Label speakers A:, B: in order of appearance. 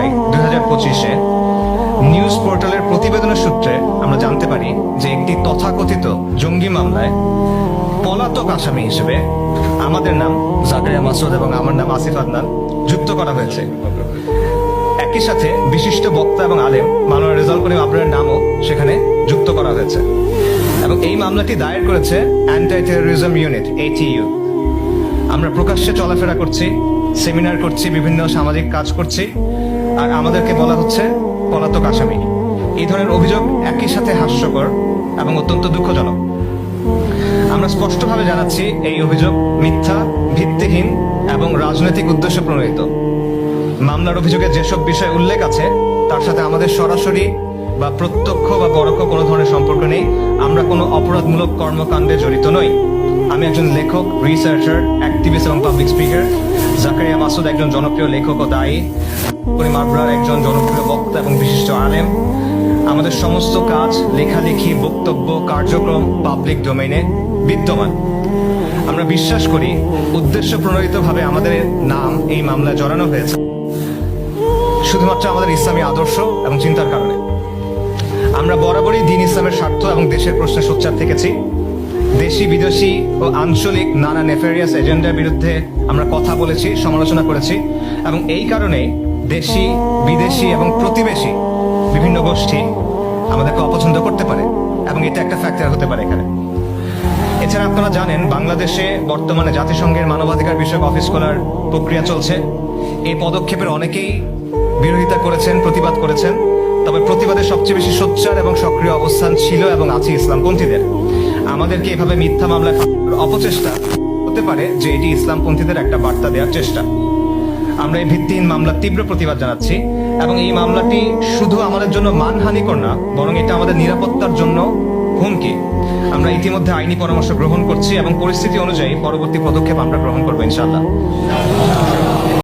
A: July 2025-এ news পোর্টালের প্রতিবেদনের সূত্রে আমরা জানতে পারি যে একটি তথাকথিত জঙ্গি মামলায় পলাতক আসামি হিসেবে আমাদের নাম জাকারিয়া মাসুদ এবং আমার নাম আসিফ আদনান যুক্ত করা হয়েছে। একই সাথে বিশিষ্ট বক্তা এবং আলেম মাওলানা রেজাউল করিম আবরারের নামও সেখানে যুক্ত করা হয়েছে এবং এই মামলাটি দায়ের করেছে অ্যান্টি টেরোরিজম ইউনিট ATU। আমরা প্রকাশ্যে চলাফেরা করছি, সেমিনার করছি, বিভিন্ন সামাজিক কাজ করছি, আর আমাদেরকে বলা হচ্ছে পলাতক আসামি। এই ধরনের অভিযোগ একই সাথে হাস্যকর এবং অত্যন্ত দুঃখজনক। আমরা স্পষ্টভাবে জানাচ্ছি এই অভিযোগ মিথ্যা, ভিত্তিহীন এবং রাজনৈতিক উদ্দেশ্য প্রণোদিত। মামলার অভিযোগে যেসব বিষয় উল্লেখ আছে তার সাথে আমাদের সরাসরি বা প্রত্যক্ষ বা পরোক্ষ কোনো ধরনের সম্পর্ক নেই। আমরা কোনো অপরাধমূলক কর্মকাণ্ডে জড়িত নই। আমি একজন লেখক, রিসার্চার, অ্যাক্টিভিস্ট এবং পাবলিক স্পিকার। জাকারিয়া মাসুদ একজন জনপ্রিয় লেখক ও দায়ী। করিম আবরার একজন জনপ্রিয় বক্তা এবং বিশিষ্ট আলেম। আমাদের সমস্ত কাজ, লেখালেখি, বক্তব্য, কার্যক্রম পাবলিক ডোমেইনে বিদ্যমান। আমরা বিশ্বাস করি উদ্দেশ্য প্রণোদিতভাবে আমাদের নাম এই মামলায় জড়ানো হয়েছে শুধুমাত্র আমাদের ইসলামী আদর্শ এবং চিন্তার কারণে। আমরা বরাবরই দ্বীন ইসলামের স্বার্থ এবং দেশের প্রশ্নে সোচ্চার থেকেছি। দেশি, বিদেশি ও আঞ্চলিক নানা নেফেরিয়াস এজেন্ডার বিরুদ্ধে আমরা কথা বলেছি, সমালোচনা করেছি এবং এই কারণে দেশি, বিদেশি এবং প্রতিবেশী বিভিন্ন গোষ্ঠী আমাদেরকে অপছন্দ করতে পারে এবং এটা একটা ফ্যাক্টর হতে পারে এখানে। এছাড়া আপনারা জানেন বাংলাদেশে বর্তমানে জাতিসংঘের মানবাধিকার বিষয়ক অফিস খোলার প্রক্রিয়া চলছে। এই পদক্ষেপের অনেকেই বিরোধিতা করেছেন, প্রতিবাদ করেছেন, তবে প্রতিবাদের সবচেয়ে বেশি সোচ্চার এবং সক্রিয় অবস্থান ছিল এবং আছে ইসলামপন্থীদের। আমাদেরকে এভাবে মিথ্যা মামলায় অপচেষ্টা হতে পারে যে এটি ইসলামপন্থীদের একটা বার্তা দেওয়ার চেষ্টা। আমরা এই ভিত্তিহীন মামলার তীব্র প্রতিবাদ জানাচ্ছি এবং এই মামলাটি শুধু আমাদের জন্য মানহানিকর না, বরং এটা আমাদের নিরাপত্তার জন্য হুমকি। আমরা ইতিমধ্যে আইনি পরামর্শ গ্রহণ করছি এবং পরিস্থিতি অনুযায়ী পরবর্তী পদক্ষেপ আমরা গ্রহণ করবো ইনশাআল্লাহ।